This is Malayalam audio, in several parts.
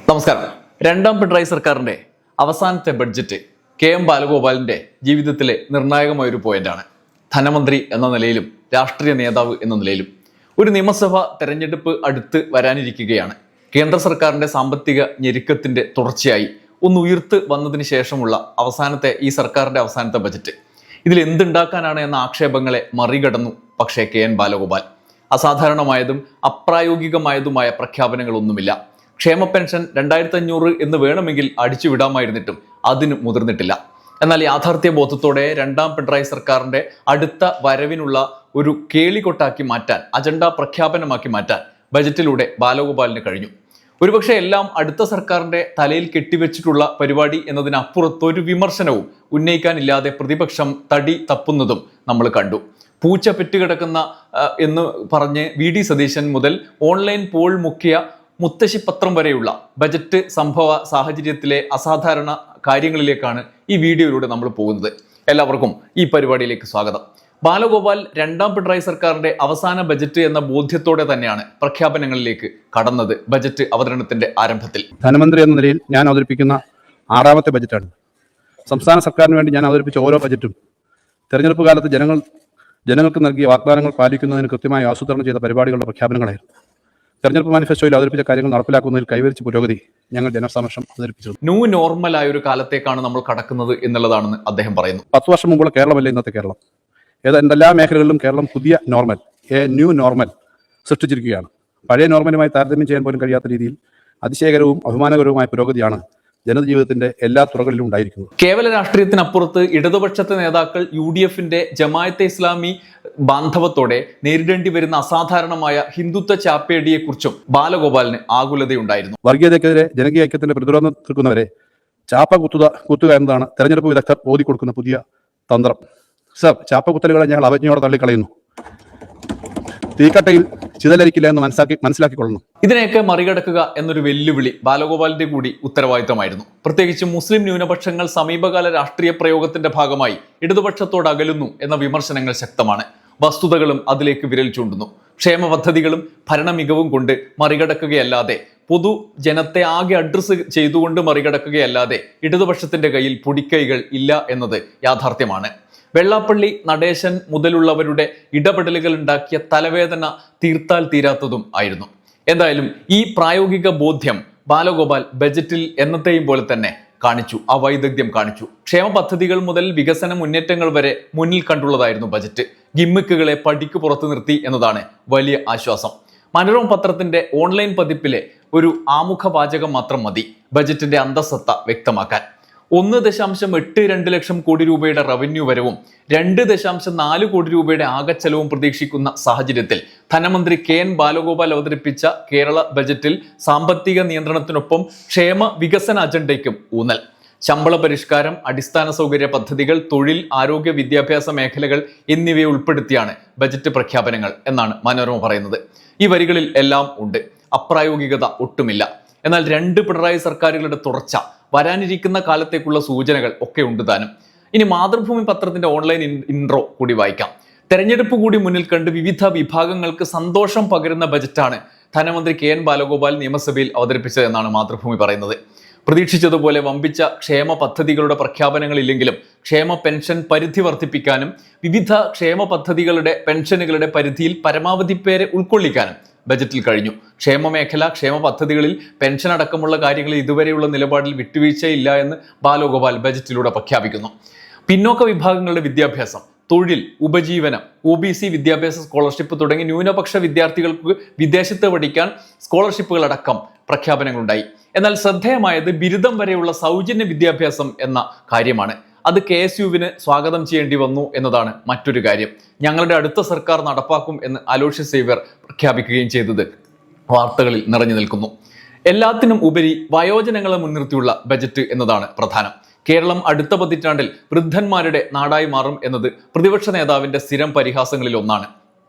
നമസ്കാരം. രണ്ടാം പിണറായി സർക്കാരിന്റെ അവസാനത്തെ ബഡ്ജറ്റ് കെ.എം. ബാലഗോപാലിന്റെ ജീവിതത്തിലെ നിർണായകമായൊരു പോയിന്റാണ്. ധനമന്ത്രി എന്ന നിലയിലും രാഷ്ട്രീയ നേതാവ് എന്ന നിലയിലും ഒരു നിയമസഭാ തെരഞ്ഞെടുപ്പ് അടുത്ത് വരാനിരിക്കുകയാണ്. കേന്ദ്ര സർക്കാരിന്റെ സാമ്പത്തിക ഞെരുക്കത്തിന്റെ തുടർച്ചയായി ഒന്ന് ഉയർത്ത് വന്നതിന് ശേഷമുള്ള ഈ സർക്കാരിന്റെ അവസാനത്തെ ബജറ്റ് ഇതിൽ എന്തുണ്ടാക്കാനാണ് എന്ന ആക്ഷേപങ്ങളെ മറികടന്നു. പക്ഷേ കെ.എൻ. ബാലഗോപാൽ അസാധാരണമായതും അപ്രായോഗികമായതുമായ പ്രഖ്യാപനങ്ങളൊന്നുമില്ല. ക്ഷേമ പെൻഷൻ 2500 എന്ന് വേണമെങ്കിൽ അടിച്ചുവിടാമായിരുന്നിട്ടും അതിന് മുതിർന്നിട്ടില്ല. എന്നാൽ യാഥാർത്ഥ്യ ബോധത്തോടെ രണ്ടാം പിണറായി സർക്കാരിന്റെ അടുത്ത വരവിനുള്ള ഒരു കേളികൊട്ടാക്കി മാറ്റാൻ, അജണ്ട പ്രഖ്യാപനമാക്കി മാറ്റാൻ ബജറ്റിലൂടെ ബാലഗോപാലിന് കഴിഞ്ഞു. ഒരുപക്ഷെ എല്ലാം അടുത്ത സർക്കാരിന്റെ തലയിൽ കെട്ടിവെച്ചിട്ടുള്ള പരിപാടി എന്നതിനപ്പുറത്തൊരു വിമർശനവും ഉന്നയിക്കാനില്ലാതെ പ്രതിപക്ഷം തടി തപ്പുന്നതും നമ്മൾ കണ്ടു. പൂച്ച പെറ്റുകിടക്കുന്ന എന്ന് പറഞ്ഞ് വി.ഡി. സതീശൻ മുതൽ ഓൺലൈൻ പോൾ മുക്കിയ മുത്തശ്ശിപത്രം വരെയുള്ള ബജറ്റ് സംഭവ സാഹചര്യത്തിലെ അസാധാരണ കാര്യങ്ങളിലേക്കാണ് ഈ വീഡിയോയിലൂടെ നമ്മൾ പോകുന്നത്. എല്ലാവർക്കും ഈ പരിപാടിയിലേക്ക് സ്വാഗതം. ബാലഗോപാൽ രണ്ടാം പിണറായി സർക്കാരിന്റെ അവസാന ബജറ്റ് എന്ന ബോധ്യത്തോടെ തന്നെയാണ് പ്രഖ്യാപനങ്ങളിലേക്ക് കടന്നത്. ബജറ്റ് അവതരണത്തിന്റെ ആരംഭത്തിൽ ധനമന്ത്രി എന്ന നിലയിൽ ഞാൻ അവതരിപ്പിക്കുന്ന 6ാമത്തെ ബജറ്റാണ്. സംസ്ഥാന സർക്കാരിന് വേണ്ടി ഞാൻ അവതരിപ്പിച്ച ഓരോ ബജറ്റും തെരഞ്ഞെടുപ്പ് കാലത്ത് ജനങ്ങൾക്ക് നൽകിയ വാഗ്ദാനങ്ങൾ പാലിക്കുന്നതിന് കൃത്യമായി ആസൂത്രണം ചെയ്ത പരിപാടികളുടെ പ്രഖ്യാപനങ്ങളായിരുന്നു. തെരഞ്ഞെടുപ്പ് മാനിഫെസ്റ്റോയിൽ അവതരിപ്പിച്ച കാര്യങ്ങൾ നടപ്പിലാക്കുന്നതിൽ കൈവരിച്ച പുരോഗതി ഞങ്ങൾ ജനസമക്ഷം അവതരിപ്പിച്ചു. ന്യൂ നോർമൽ ആയ ഒരു കാലത്തേക്കാണ് നമ്മൾ കടക്കുന്നത് എന്നുള്ളതാണെന്ന് അദ്ദേഹം പറയുന്നു. 10 വർഷം മുമ്പുള്ള കേരളമല്ല ഇന്നത്തെ കേരളം. എന്തെല്ലാ മേഖലകളിലും കേരളം പുതിയ നോർമൽ, ന്യൂ നോർമൽ സൃഷ്ടിച്ചിരിക്കുകയാണ്. പഴയ നോർമലുമായി താരതമ്യം ചെയ്യാൻ പോലും കഴിയാത്ത രീതിയിൽ അതിശയകരവും അഭിമാനകരവുമായ പുരോഗതിയാണ് ജനജീവിതത്തിന്റെ എല്ലാ തുറകളിലും ഉണ്ടായിരിക്കുന്നത്. കേവല രാഷ്ട്രീയത്തിനപ്പുറത്ത് ഇടതുപക്ഷത്തെ നേതാക്കൾ UDFന്റെ ജമാഅത്തെ ഇസ്ലാമി ബാന്ധവത്തോടെ നേരിടേണ്ടി വരുന്ന അസാധാരണമായ ഹിന്ദുത്വ ചാപ്പേടിയെക്കുറിച്ചും ബാലഗോപാലിന് ആകുലതയുണ്ടായിരുന്നു. വർഗീയതയ്ക്കെതിരെ ജനകീയ ഐക്യത്തിന്റെ പ്രതിരോധം തീർക്കുന്നവരെ ചാപ്പ കുത്തുക എന്നതാണ് തെരഞ്ഞെടുപ്പ് വിദഗ്ധർ ഓതിക്കൊടുക്കുന്ന പുതിയ തന്ത്രം. സർ, ചാപ്പ കുത്തലുകളെ ഞങ്ങൾ അവജ്ഞയോടെ തള്ളിക്കളയുന്നു. തീക്കട്ടയിൽ ചിതലരിക്കില്ല എന്ന് മനസ്സിലാക്കിക്കൊള്ളുന്നു. ഇതിനെയൊക്കെ മറികടക്കുക എന്നൊരു വെല്ലുവിളി ബാലഗോപാലിന്റെ കൂടി ഉത്തരവാദിത്തമായിരുന്നു. പ്രത്യേകിച്ച് മുസ്ലിം ന്യൂനപക്ഷങ്ങൾ സമീപകാല രാഷ്ട്രീയ പ്രയോഗത്തിന്റെ ഭാഗമായി ഇടതുപക്ഷത്തോട് അകലുന്നു എന്ന വിമർശനങ്ങൾ ശക്തമാണ്. വസ്തുതകളും അതിലേക്ക് വിരൽ ചൂണ്ടുന്നു. ക്ഷേമ പദ്ധതികളും ഭരണ മികവും കൊണ്ട് മറികടക്കുകയല്ലാതെ, പൊതുജനത്തെ ആകെ അഡ്രസ് ചെയ്തുകൊണ്ട് മറികടക്കുകയല്ലാതെ ഇടതുപക്ഷത്തിന്റെ കയ്യിൽ പൊടിക്കൈകൾ ഇല്ല എന്നത് യാഥാർത്ഥ്യമാണ്. വെള്ളാപ്പള്ളി നടേശൻ മുതലുള്ളവരുടെ ഇടപെടലുകൾ ഉണ്ടാക്കിയ തലവേദന തീർത്താൽ തീരാത്തതും ആയിരുന്നു. എന്തായാലും ഈ പ്രായോഗിക ബോധ്യം ബാലഗോപാൽ ബജറ്റിൽ എന്നത്തെയും പോലെ തന്നെ കാണിച്ചു, അവൈദഗ്ധ്യം കാണിച്ചു. ക്ഷേമ പദ്ധതികൾ മുതൽ വികസന മുന്നേറ്റങ്ങൾ വരെ മുന്നിൽ കണ്ടുള്ളതായിരുന്നു ബജറ്റ്. ഗിമ്മിക്കുകളെ പടിക്ക് പുറത്തു നിർത്തി എന്നതാണ് വലിയ ആശ്വാസം. മനോരമ പത്രത്തിന്റെ ഓൺലൈൻ പതിപ്പിലെ ഒരു ആമുഖ വാചകം മാത്രം മതി ബജറ്റിന്റെ അന്തസത്ത വ്യക്തമാക്കാൻ. 1.82 ലക്ഷം കോടി രൂപയുടെ റവന്യൂ വരവും 2.4 കോടി രൂപയുടെ ആകെച്ചെലവും പ്രതീക്ഷിക്കുന്ന സാഹചര്യത്തിൽ ധനമന്ത്രി കെ.എൻ. ബാലഗോപാൽ അവതരിപ്പിച്ച കേരള ബജറ്റിൽ സാമ്പത്തിക നിയന്ത്രണത്തിനൊപ്പം ക്ഷേമ വികസന അജണ്ടയ്ക്കും ഊന്നൽ. ശമ്പള പരിഷ്കാരം, അടിസ്ഥാന സൗകര്യ പദ്ധതികൾ, തൊഴിൽ, ആരോഗ്യ, വിദ്യാഭ്യാസ മേഖലകൾ എന്നിവയെ ഉൾപ്പെടുത്തിയാണ് ബജറ്റ് പ്രഖ്യാപനങ്ങൾ എന്നാണ് മനോരമ പറയുന്നത്. ഈ വരികളിൽ എല്ലാം ഉണ്ട്, അപ്രായോഗികത ഒട്ടുമില്ല. എന്നാൽ 2 പിണറായി സർക്കാരുകളുടെ തുടർച്ച, വരാനിരിക്കുന്ന കാലത്തേക്കുള്ള സൂചനകൾ ഒക്കെ ഉണ്ട് താനും. ഇനി മാതൃഭൂമി പത്രത്തിന്റെ ഓൺലൈൻ ഇൻട്രോ കൂടി വായിക്കാം. തെരഞ്ഞെടുപ്പ് കൂടി മുന്നിൽ കണ്ട് വിവിധ വിഭാഗങ്ങൾക്ക് സന്തോഷം പകരുന്ന ബജറ്റാണ് ധനമന്ത്രി കെ.എൻ. ബാലഗോപാൽ നിയമസഭയിൽ അവതരിപ്പിച്ചതെന്നാണ് മാതൃഭൂമി പറയുന്നത്. പ്രതീക്ഷിച്ചതുപോലെ വമ്പിച്ച ക്ഷേമ പദ്ധതികളുടെ പ്രഖ്യാപനങ്ങളില്ലെങ്കിലും ക്ഷേമ പെൻഷൻ പരിധി വർദ്ധിപ്പിക്കാനും വിവിധ ക്ഷേമ പദ്ധതികളുടെ പെൻഷനുകളുടെ പരിധിയിൽ പരമാവധി പേരെ ഉൾക്കൊള്ളിക്കാനും ബജറ്റിൽ കഴിഞ്ഞു. ക്ഷേമ മേഖല, ക്ഷേമ പദ്ധതികളിൽ പെൻഷൻ അടക്കമുള്ള കാര്യങ്ങളിൽ ഇതുവരെയുള്ള നിലപാടിൽ വിട്ടുവീഴ്ചയില്ല എന്ന് ബാലഗോപാൽ ബജറ്റിലൂടെ പ്രഖ്യാപിക്കുന്നു. പിന്നോക്ക വിഭാഗങ്ങളുടെ വിദ്യാഭ്യാസം, തൊഴിൽ, ഉപജീവനം, OBC വിദ്യാഭ്യാസ സ്കോളർഷിപ്പ് തുടങ്ങി ന്യൂനപക്ഷ വിദ്യാർത്ഥികൾക്ക് വിദേശത്ത് പഠിക്കാൻ സ്കോളർഷിപ്പുകൾ അടക്കം പ്രഖ്യാപനങ്ങളുണ്ടായി. എന്നാൽ ശ്രദ്ധേയമായത് ബിരുദം വരെയുള്ള സൗജന്യ വിദ്യാഭ്യാസം എന്ന കാര്യമാണ്. അത് KSUവിന് സ്വാഗതം ചെയ്യേണ്ടി വന്നു എന്നതാണ് മറ്റൊരു കാര്യം. ഞങ്ങളുടെ അടുത്ത സർക്കാർ നടപ്പാക്കും എന്ന് അലോഷ്യസ് സേവ്യർ പ്രഖ്യാപിക്കുകയും ചെയ്തത് വാർത്തകളിൽ നിറഞ്ഞു നിൽക്കുന്നു. എല്ലാത്തിനും ഉപരി വയോജനങ്ങളെ മുൻനിർത്തിയുള്ള ബജറ്റ് എന്നതാണ് പ്രധാനം. കേരളം അടുത്ത പതിറ്റാണ്ടിൽ വൃദ്ധന്മാരുടെ നാടായി മാറും എന്നത് പ്രതിപക്ഷ നേതാവിന്റെ സ്ഥിരം പരിഹാസങ്ങളിൽ ഒന്നാണ്.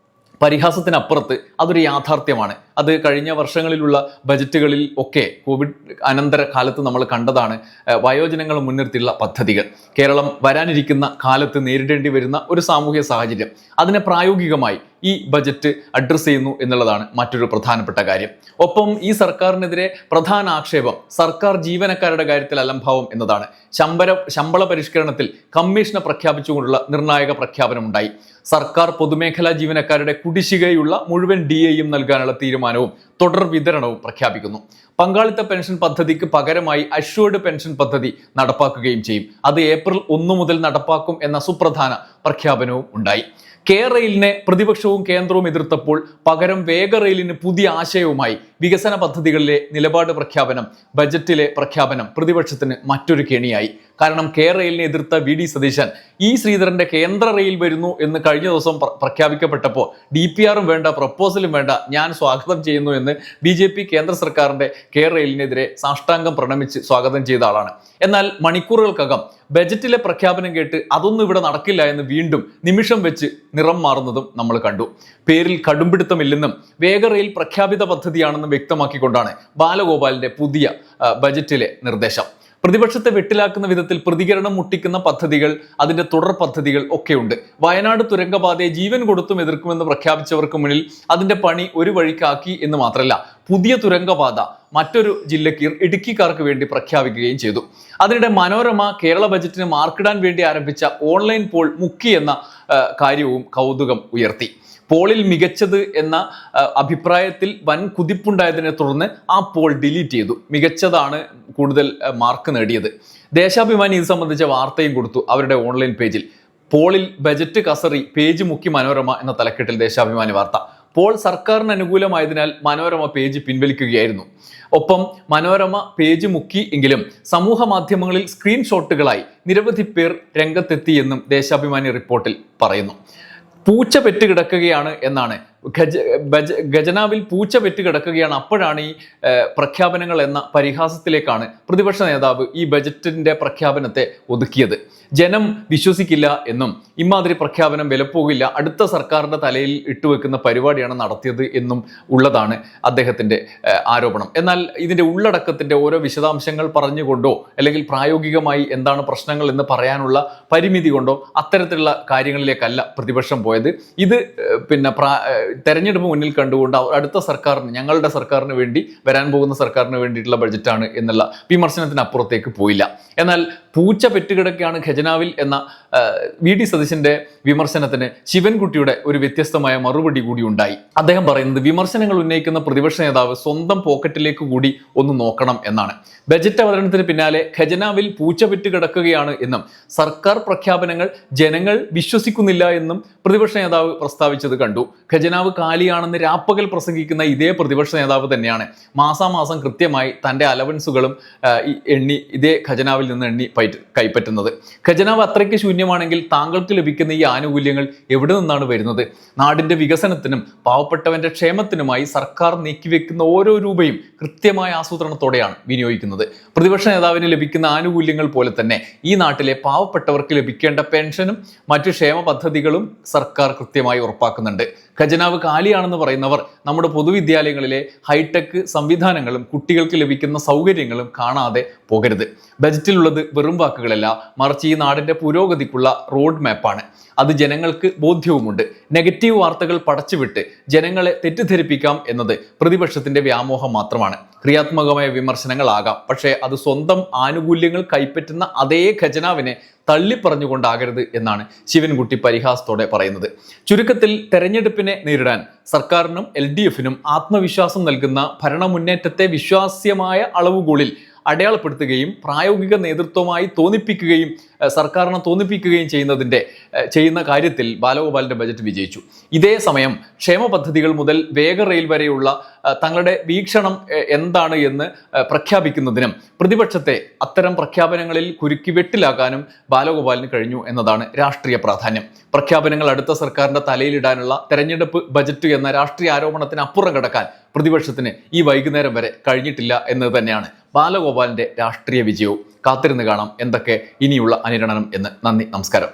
പരിഹാസത്തിനപ്പുറത്ത് അതൊരു യാഥാർത്ഥ്യമാണ്. അത് കഴിഞ്ഞ വർഷങ്ങളിലുള്ള ബജറ്റുകളിൽ ഒക്കെ കോവിഡ് അനന്തര കാലത്ത് നമ്മൾ കണ്ടതാണ്. വയോജനങ്ങൾ മുൻനിർത്തിയുള്ള പദ്ധതികൾ കേരളം വരാനിരിക്കുന്ന കാലത്ത് നേരിടേണ്ടി വരുന്ന ഒരു സാമൂഹ്യ സാഹചര്യം, അതിനെ പ്രായോഗികമായി ഈ ബജറ്റ് അഡ്രസ്സ് ചെയ്യുന്നു എന്നുള്ളതാണ് മറ്റൊരു പ്രധാനപ്പെട്ട കാര്യം. ഒപ്പം ഈ സർക്കാരിനെതിരെ പ്രധാന ആക്ഷേപം സർക്കാർ ജീവനക്കാരുടെ കാര്യത്തിൽ അലംഭാവം എന്നതാണ്. ശമ്പള പരിഷ്കരണത്തിൽ കമ്മീഷനെ പ്രഖ്യാപിച്ചുകൊണ്ടുള്ള നിർണായക പ്രഖ്യാപനമുണ്ടായി. സർക്കാർ പൊതുമേഖലാ ജീവനക്കാരുടെ കുടിശ്ശികയുള്ള മുഴുവൻ DAയും നൽകാനുള്ള തീരുമാനവും തുടർ വിതരണവും പ്രഖ്യാപിക്കുന്നു. പങ്കാളിത്ത പെൻഷൻ പദ്ധതിക്ക് പകരമായി അഷ്വേർഡ് പെൻഷൻ പദ്ധതി നടപ്പാക്കുകയും ചെയ്യും. അത് ഏപ്രിൽ 1 മുതൽ നടപ്പാക്കും എന്ന സുപ്രധാന പ്രഖ്യാപനവും ഉണ്ടായി. റെയിലിനെ പ്രതിപക്ഷവും കേന്ദ്രവും എതിർത്തപ്പോൾ പകരം വേഗ റെയിലിന് പുതിയ ആശയവുമായി വികസന പദ്ധതികളിലെ നിലപാട് പ്രഖ്യാപനം, ബജറ്റിലെ പ്രഖ്യാപനം പ്രതിപക്ഷത്തിന് മറ്റൊരു കെണിയായി. കാരണം റെയിലിനെ എതിർത്ത VD സതീശൻ ശ്രീധരന്റെ കേന്ദ്ര റെയിൽ വരുന്നു എന്ന് കഴിഞ്ഞ ദിവസം പ്രഖ്യാപിക്കപ്പെട്ടപ്പോൾ DPRും വേണ്ട, പ്രപ്പോസലും വേണ്ട, ഞാൻ സ്വാഗതം ചെയ്യുന്നു എന്ന് BJP കേന്ദ്ര സർക്കാരിന്റെ റെയിലിനെതിരെ സാഷ്ടാംഗം പ്രണമിച്ച് സ്വാഗതം ചെയ്ത ആളാണ്. എന്നാൽ മണിക്കൂറുകൾക്കകം ബജറ്റിലെ പ്രഖ്യാപനം കേട്ട് അതൊന്നും ഇവിടെ നടക്കില്ല എന്ന് വീണ്ടും നിമിഷം വെച്ച് നിറം മാറുന്നതും നമ്മൾ കണ്ടു. പേരിൽ കടുംപിടുത്തമില്ലെന്നും വേഗ റെയിൽ പ്രഖ്യാപിത പദ്ധതിയാണെന്നും വ്യക്തമാക്കിക്കൊണ്ടാണ് ബാലഗോപാലിന്റെ പുതിയ ബജറ്റിലെ നിർദ്ദേശം. പ്രതിപക്ഷത്തെ വെട്ടിലാക്കുന്ന വിധത്തിൽ പ്രതികരണം മുട്ടിക്കുന്ന പദ്ധതികൾ, അതിന്റെ തുടർ പദ്ധതികൾ ഒക്കെയുണ്ട്. വയനാട് തുരങ്കപാതയെ ജീവൻ കൊടുത്തും എതിർക്കുമെന്ന് പ്രഖ്യാപിച്ചവർക്ക് മുന്നിൽ അതിന്റെ പണി ഒരു വഴിക്കാക്കി എന്ന് മാത്രമല്ല, പുതിയ തുരങ്കപാത മറ്റൊരു ജില്ലയ്ക്ക്, ഇടുക്കിക്കാർക്ക് വേണ്ടി പ്രഖ്യാപിക്കുകയും ചെയ്തു. അതിനിടെ മനോരമ കേരള ബജറ്റിന് മാർക്കിടാൻ വേണ്ടി ആരംഭിച്ച ഓൺലൈൻ പോൾ മുക്കി എന്ന കാര്യവും കൗതുകം ഉയർത്തി. പോളിൽ മികച്ചത് എന്ന അഭിപ്രായത്തിൽ വൻ കുതിപ്പുണ്ടായതിനെ തുടർന്ന് ആ പോൾ ഡിലീറ്റ് ചെയ്തു. മികച്ചതാണ് കൂടുതൽ മാർക്ക് നേടിയത്. ദേശാഭിമാനി ഇത് സംബന്ധിച്ച വാർത്തയും കൊടുത്തു അവരുടെ ഓൺലൈൻ പേജിൽ. പോളിൽ ബജറ്റ് കസറി, പേജ് മുക്കി മനോരമ എന്ന തലക്കെട്ടിൽ ദേശാഭിമാനി വാർത്ത. പോൾ സർക്കാരിന് അനുകൂലമായതിനാൽ മനോരമ പേജ് പിൻവലിക്കുകയായിരുന്നു. ഒപ്പം മനോരമ പേജ് മുക്കി എങ്കിലും സമൂഹ മാധ്യമങ്ങളിൽ സ്ക്രീൻഷോട്ടുകളായി നിരവധി പേർ രംഗത്തെത്തിയെന്നും ദേശാഭിമാനി റിപ്പോർട്ടിൽ പറയുന്നു. പൂച്ച പെറ്റ് കിടക്കുകയാണ് എന്നാണ്, ഖജനാവിൽ പൂച്ച പെറ്റ് കിടക്കുകയാണ്. അപ്പോഴാണ് ഈ പ്രഖ്യാപനങ്ങൾ എന്ന പരിഹാസത്തിലേക്കാണ് പ്രതിപക്ഷ നേതാവ് ഈ ബജറ്റിന്റെ പ്രഖ്യാപനത്തെ ഒതുക്കിയത്. ജനം വിശ്വസിക്കില്ല എന്നും ഇമാതിരി പ്രഖ്യാപനം വിലപ്പോകില്ല, അടുത്ത സർക്കാരിന്റെ തലയിൽ ഇട്ടുവെക്കുന്ന പരിപാടിയാണ് നടത്തിയത് എന്നും ഉള്ളതാണ് അദ്ദേഹത്തിന്റെ ആരോപണം. എന്നാൽ ഇതിന്റെ ഉള്ളടക്കത്തിന്റെ ഓരോ വിശദാംശങ്ങൾ പറഞ്ഞുകൊണ്ടോ അല്ലെങ്കിൽ പ്രായോഗികമായി എന്താണ് പ്രശ്നങ്ങൾ എന്ന് പറയാനുള്ള പരിമിതി കൊണ്ടോ അത്തരത്തിലുള്ള കാര്യങ്ങളിലേക്കല്ല പ്രതിപക്ഷം പോയത്. ഇത് തെരഞ്ഞെടുപ്പ് മുന്നിൽ കണ്ടുകൊണ്ട് അടുത്ത സർക്കാരിന്, ഞങ്ങളുടെ സർക്കാരിന് വേണ്ടി, വരാൻ പോകുന്ന സർക്കാരിന് വേണ്ടിയിട്ടുള്ള ബജറ്റാണ് എന്നുള്ള വിമർശനത്തിനപ്പുറത്തേക്ക് പോയില്ല. എന്നാൽ പൂച്ച പെറ്റുകിടക്കുകയാണ് ഖജനാവിൽ എന്ന VD സതീശന്റെ വിമർശനത്തിന് ശിവൻകുട്ടിയുടെ ഒരു വ്യത്യസ്തമായ മറുപടി കൂടി ഉണ്ടായി. അദ്ദേഹം പറയുന്നത് വിമർശനങ്ങൾ ഉന്നയിക്കുന്ന പ്രതിപക്ഷ നേതാവ് സ്വന്തം പോക്കറ്റിലേക്ക് കൂടി ഒന്ന് നോക്കണം എന്നാണ്. ബജറ്റ് അവതരണത്തിന് പിന്നാലെ ഖജനാവിൽ പൂച്ച പെറ്റ് കിടക്കുകയാണ് എന്നും സർക്കാർ പ്രഖ്യാപനങ്ങൾ ജനങ്ങൾ വിശ്വസിക്കുന്നില്ല എന്നും പ്രതിപക്ഷ നേതാവ് പ്രസ്താവിച്ചത് കണ്ടു. ഖജനാവ് കാലിയാണെന്ന് രാപ്പകൽ പ്രസംഗിക്കുന്ന ഇതേ പ്രതിപക്ഷ നേതാവ് തന്നെയാണ് മാസാമാസം കൃത്യമായി തൻ്റെ അലവൻസുകളും എണ്ണി ഇതേ ഖജനാവിൽ നിന്ന് എണ്ണി കൈപ്പറ്റുന്നത്. ഖജനാവ് അത്രയ്ക്ക് ശൂന്യമാണെങ്കിൽ താങ്കൾക്ക് ലഭിക്കുന്ന ഈ ആനുകൂല്യങ്ങൾ എവിടെ നിന്നാണ് വരുന്നത്? നാടിന്റെ വികസനത്തിനും പാവപ്പെട്ടവന്റെ ക്ഷേമത്തിനുമായി സർക്കാർ നീക്കിവെക്കുന്ന ഓരോ രൂപയും കൃത്യമായ ആസൂത്രണത്തോടെയാണ് വിനിയോഗിക്കുന്നത്. പ്രതിപക്ഷ നേതാവിന് ലഭിക്കുന്ന ആനുകൂല്യങ്ങൾ പോലെ തന്നെ ഈ നാട്ടിലെ പാവപ്പെട്ടവർക്ക് ലഭിക്കേണ്ട പെൻഷനും മറ്റു ക്ഷേമ പദ്ധതികളും സർക്കാർ കൃത്യമായി ഉറപ്പാക്കുന്നുണ്ട്. ഖജനാവ് കാലിയാണെന്ന് പറയുന്നവർ നമ്മുടെ പൊതുവിദ്യാലയങ്ങളിലെ ഹൈടെക് സംവിധാനങ്ങളും കുട്ടികൾക്ക് ലഭിക്കുന്ന സൗകര്യങ്ങളും കാണാതെ പോകരുത്. ബജറ്റിലുള്ളത് വെറും വാക്കുകളല്ല, മറിച്ച് ഈ നാടിന്റെ പുരോഗതിക്കുള്ള റോഡ് മാപ്പാണ്. അത് ജനങ്ങൾക്ക് ബോധ്യവുമുണ്ട്. നെഗറ്റീവ് വാർത്തകൾ പടച്ചുവിട്ട് ജനങ്ങളെ തെറ്റിദ്ധരിപ്പിക്കാം എന്നത് പ്രതിപക്ഷത്തിന്റെ വ്യാമോഹം മാത്രമാണ്. ക്രിയാത്മകമായ വിമർശനങ്ങളാകാം, പക്ഷേ അത് സ്വന്തം ആനുകൂല്യങ്ങൾ കൈപ്പറ്റുന്ന അതേ ഖജനാവിനെ തള്ളിപ്പറഞ്ഞുകൊണ്ടാകരുത് എന്നാണ് ശിവൻകുട്ടി പരിഹാസത്തോടെ പറയുന്നത്. ചുരുക്കത്തിൽ തെരഞ്ഞെടുപ്പിനെ നേരിടാൻ സർക്കാരിനും LDFനും ആത്മവിശ്വാസം നൽകുന്ന ഭരണമുന്നേറ്റത്തെ വിശ്വാസ്യമായ അളവുകോലിൽ അടയാളപ്പെടുത്തുകയും പ്രായോഗിക നേതൃത്വമായി തോന്നിപ്പിക്കുകയും സർക്കാരിനെ തോന്നിപ്പിക്കുകയും ചെയ്യുന്ന കാര്യത്തിൽ ബാലഗോപാലിന്റെ ബജറ്റ് വിജയിച്ചു. ഇതേ സമയം ക്ഷേമ പദ്ധതികൾ മുതൽ വേഗ റെയിൽ വരെയുള്ള തങ്ങളുടെ വീക്ഷണം എന്താണ് എന്ന് പ്രഖ്യാപിക്കുന്നതിനും പ്രതിപക്ഷത്തെ അത്തരം പ്രഖ്യാപനങ്ങളിൽ കുരുക്കി വെട്ടിലാക്കാനും ബാലഗോപാലിന് കഴിഞ്ഞു എന്നതാണ് രാഷ്ട്രീയ പ്രാധാന്യം. പ്രഖ്യാപനങ്ങൾ അടുത്ത സർക്കാരിന്റെ തലയിലിടാനുള്ള തെരഞ്ഞെടുപ്പ് ബജറ്റ് എന്ന രാഷ്ട്രീയ ആരോപണത്തിന് അപ്പുറം കടക്കാൻ പ്രതിപക്ഷത്തിന് ഈ വൈകുന്നേരം വരെ കഴിഞ്ഞിട്ടില്ല എന്നത് തന്നെയാണ് ബാലഗോപാലിന്റെ രാഷ്ട്രീയ വിജയവും. കാത്തിരുന്ന് കാണാം എന്തൊക്കെ ഇനിയുള്ള അനുരണനം എന്ന്. നന്ദി, നമസ്കാരം.